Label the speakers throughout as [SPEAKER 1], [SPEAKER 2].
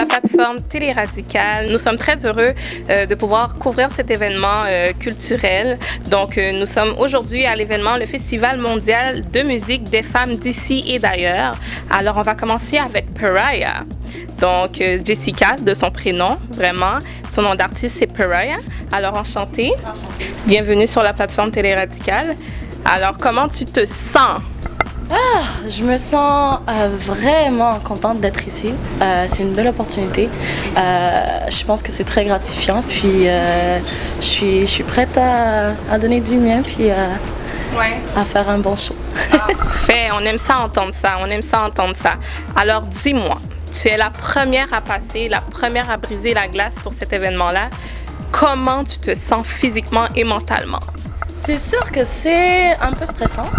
[SPEAKER 1] plateforme Télé Radicale. Nous sommes très heureux de pouvoir couvrir cet événement culturel. Donc, nous sommes aujourd'hui à l'événement, le Festival mondial de musique des femmes d'ici et d'ailleurs. Alors, on va commencer avec Pariah. Donc, Jessica, de son prénom, vraiment. Son nom d'artiste, c'est Pariah. Alors, enchantée.
[SPEAKER 2] Enchantée.
[SPEAKER 1] Bienvenue sur la plateforme Télé Radicale. Alors, comment tu te sens?
[SPEAKER 2] Je me sens vraiment contente d'être ici. C'est une belle opportunité. Je pense que c'est très gratifiant. Puis, je suis prête à donner du mien puis à faire un bon show.
[SPEAKER 1] Parfait, on aime ça entendre ça. Alors, dis-moi, tu es la première à passer, la première à briser la glace pour cet événement-là. Comment tu te sens physiquement et mentalement?
[SPEAKER 2] C'est sûr que c'est un peu stressant.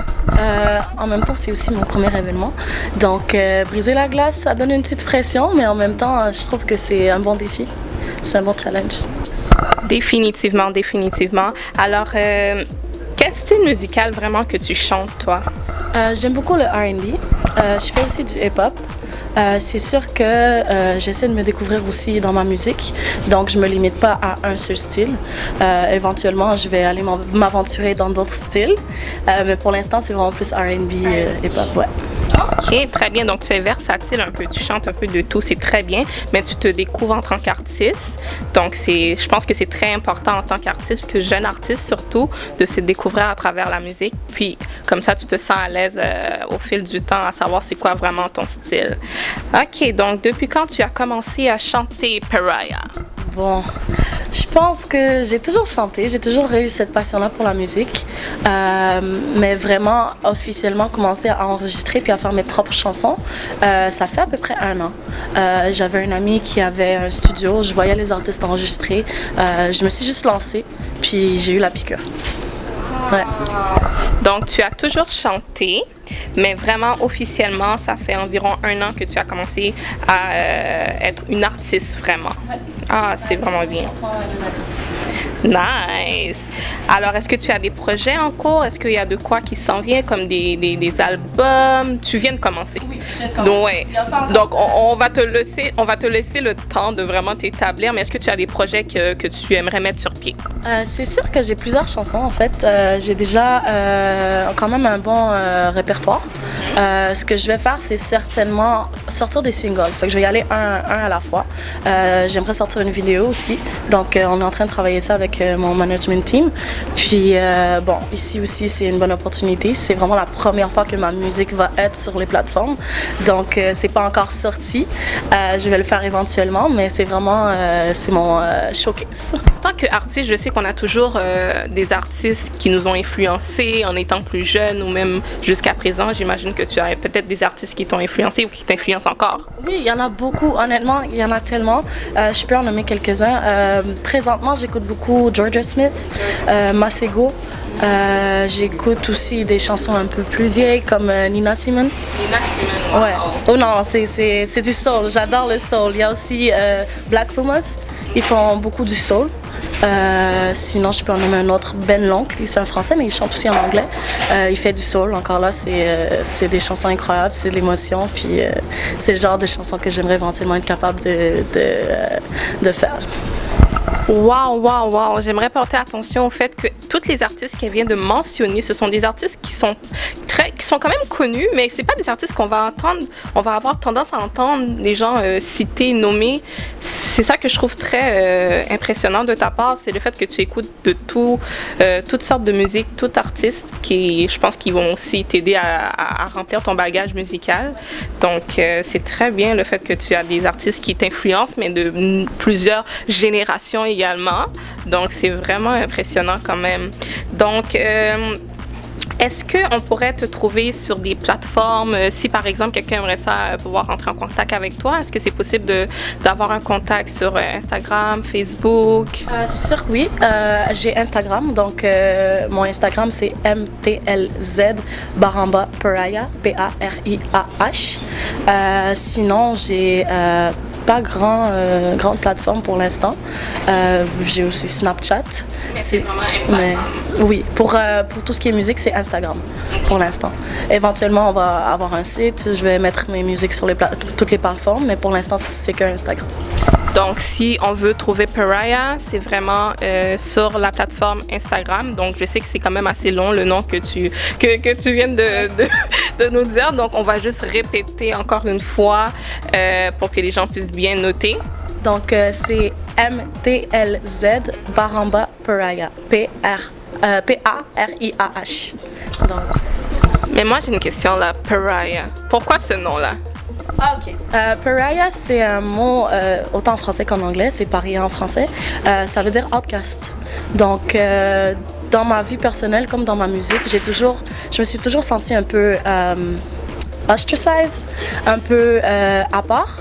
[SPEAKER 2] En même temps, c'est aussi mon premier événement. Donc, briser la glace, ça donne une petite pression, mais en même temps, je trouve que c'est un bon défi. C'est un bon challenge.
[SPEAKER 1] Définitivement. Alors, quel style musical vraiment que tu chantes, toi?
[SPEAKER 2] J'aime beaucoup le R&B. Je fais aussi du hip-hop. C'est sûr que j'essaie de me découvrir aussi dans ma musique, donc je me limite pas à un seul style. Éventuellement, je vais aller m'aventurer dans d'autres styles, mais pour l'instant, c'est vraiment plus R&B, hip-hop, ouais.
[SPEAKER 1] Ok, très bien. Donc, tu es versatile un peu, tu chantes un peu de tout, c'est très bien, mais tu te découvres en tant qu'artiste. Donc, je pense que c'est très important en tant qu'artiste, que jeune artiste surtout, de se découvrir à travers la musique. Puis, comme ça, tu te sens à l'aise au fil du temps à savoir c'est quoi vraiment ton style. Ok, donc, depuis quand tu as commencé à chanter Pariah?
[SPEAKER 2] Bon, je pense que j'ai toujours chanté, j'ai toujours eu cette passion-là pour la musique, mais vraiment officiellement commencer à enregistrer puis à faire mes propres chansons, ça fait à peu près 1 an. J'avais un ami qui avait un studio, je voyais les artistes enregistrer, je me suis juste lancée puis j'ai eu la piqûre. Ouais.
[SPEAKER 1] Donc, tu as toujours chanté, mais vraiment officiellement, ça fait environ 1 an que tu as commencé à être une artiste vraiment.
[SPEAKER 2] Ouais.
[SPEAKER 1] Ah, c'est vraiment bien. Nice! Alors, est-ce que tu as des projets en cours? Est-ce qu'il y a de quoi qui s'en vient, comme des albums? Tu viens de commencer.
[SPEAKER 2] Oui, je viens de commencer.
[SPEAKER 1] Donc, ouais. Donc, on va te laisser le temps de vraiment t'établir, mais est-ce que tu as des projets que tu aimerais mettre sur pied?
[SPEAKER 2] C'est sûr que j'ai plusieurs chansons, en fait. J'ai déjà quand même un bon répertoire. Ce que je vais faire, c'est certainement sortir des singles. Fait que je vais y aller un à la fois. J'aimerais sortir une vidéo aussi. Donc, on est en train de travailler ça avec mon management team. Puis, bon, ici aussi, c'est une bonne opportunité. C'est vraiment la première fois que ma musique va être sur les plateformes. Donc, c'est pas encore sorti. Je vais le faire éventuellement, mais c'est vraiment c'est mon showcase.
[SPEAKER 1] En tant qu'artiste, je sais qu'on a toujours des artistes qui nous ont influencés en étant plus jeunes ou même jusqu'à présent. J'imagine que tu as peut-être des artistes qui t'ont influencé ou qui t'influencent encore.
[SPEAKER 2] Oui, il y en a beaucoup. Honnêtement, il y en a tellement. Je peux en nommer quelques-uns. Présentement, j'écoute beaucoup Georgia Smith, Masego. J'écoute aussi des chansons un peu plus vieilles comme Nina Simone.
[SPEAKER 1] Nina Simone, wow.
[SPEAKER 2] Ouais. Oh non, c'est du soul. J'adore le soul. Il y a aussi Black Pumas. Ils font beaucoup du soul. Sinon, je peux en nommer un autre, Ben L'Oncle. C'est un français, mais il chante aussi en anglais. Il fait du soul. Encore là, c'est des chansons incroyables, c'est de l'émotion. Puis c'est le genre de chansons que j'aimerais éventuellement être capable de faire.
[SPEAKER 1] Wow! J'aimerais porter attention au fait que toutes les artistes qu'elle vient de mentionner, ce sont des artistes qui sont quand même connus, mais c'est pas des artistes qu'on va entendre. On va avoir tendance à entendre des gens cités, nommés. C'est ça que je trouve très impressionnant de ta part, c'est le fait que tu écoutes de toutes sortes de musique, tout artiste, qui, je pense, qu'ils vont aussi t'aider à remplir ton bagage musical. Donc, c'est très bien le fait que tu as des artistes qui t'influencent, mais de plusieurs générations également. Donc, c'est vraiment impressionnant quand même. Donc, est-ce qu'on pourrait te trouver sur des plateformes, si par exemple quelqu'un aimerait ça pouvoir rentrer en contact avec toi, est-ce que c'est possible d'avoir un contact sur Instagram, Facebook?
[SPEAKER 2] C'est sûr que oui. J'ai Instagram, donc mon Instagram c'est MTLZ Baramba Pariah, Pariah. Sinon j'ai pas grande plateforme pour l'instant. J'ai aussi Snapchat.
[SPEAKER 1] Mais c'est vraiment Instagram.
[SPEAKER 2] Oui, pour tout ce qui est musique, c'est Instagram pour l'instant. Éventuellement, on va avoir un site. Je vais mettre mes musiques sur toutes les plateformes, mais pour l'instant, c'est que Instagram.
[SPEAKER 1] Donc, si on veut trouver Pariah, c'est vraiment sur la plateforme Instagram. Donc, je sais que c'est quand même assez long le nom que tu viens de nous dire. Donc, on va juste répéter encore une fois pour que les gens puissent bien noter.
[SPEAKER 2] Donc, c'est MTLZ _ Pariah. P-A-R-I-A-H. Donc.
[SPEAKER 1] Mais moi, j'ai une question là. Pariah. Pourquoi ce nom-là?
[SPEAKER 2] Ah, ok. Pariah, c'est un mot, autant en français qu'en anglais, c'est paria en français. Ça veut dire outcast. Donc, dans ma vie personnelle, comme dans ma musique, je me suis toujours sentie un peu ostracized, un peu à part.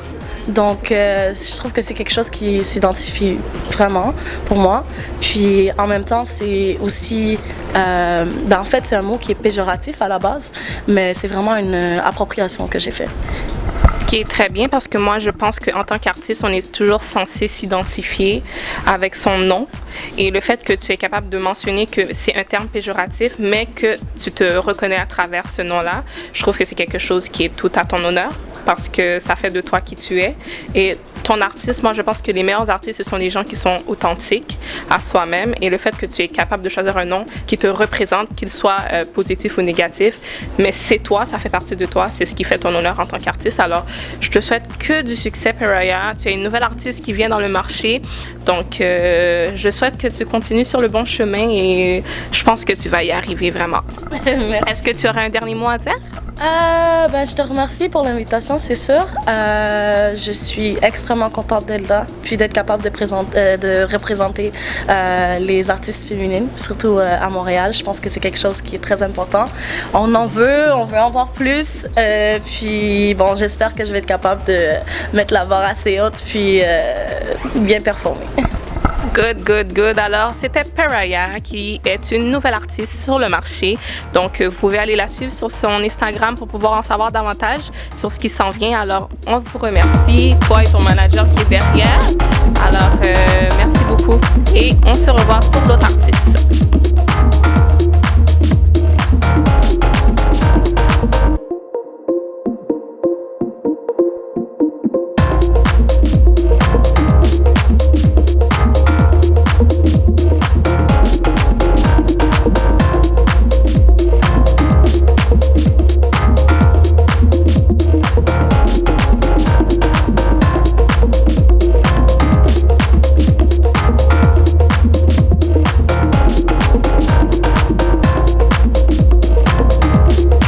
[SPEAKER 2] Donc, je trouve que c'est quelque chose qui s'identifie vraiment pour moi. Puis, en même temps, c'est aussi... en fait, c'est un mot qui est péjoratif à la base, mais c'est vraiment une appropriation que j'ai faite.
[SPEAKER 1] Ce qui est très bien parce que moi, je pense qu'en tant qu'artiste, on est toujours censé s'identifier avec son nom. Et le fait que tu es capable de mentionner que c'est un terme péjoratif, mais que tu te reconnais à travers ce nom-là, je trouve que c'est quelque chose qui est tout à ton honneur parce que ça fait de toi qui tu es. Et ton artiste, moi, je pense que les meilleurs artistes, ce sont les gens qui sont authentiques à soi-même. Et le fait que tu es capable de choisir un nom qui te représente, qu'il soit positif ou négatif, mais c'est toi, ça fait partie de toi, c'est ce qui fait ton honneur en tant qu'artiste. Alors, je te souhaite que du succès, Pariah. Tu es une nouvelle artiste qui vient dans le marché. Donc, je souhaite que tu continues sur le bon chemin et je pense que tu vas y arriver vraiment. Est-ce que tu aurais un dernier mot à dire?
[SPEAKER 2] Je te remercie pour l'invitation, c'est sûr. Je suis extrêmement contente d'être là, puis d'être capable de représenter les artistes féminines, surtout à Montréal. Je pense que c'est quelque chose qui est très important. On veut en voir plus. Puis bon, j'espère que je vais être capable de mettre la barre assez haute, puis bien performer.
[SPEAKER 1] Good. Alors, c'était Pariah qui est une nouvelle artiste sur le marché. Donc, vous pouvez aller la suivre sur son Instagram pour pouvoir en savoir davantage sur ce qui s'en vient. Alors, on vous remercie, toi et ton manager qui est derrière. Alors, merci beaucoup et on se revoit pour d'autres artistes.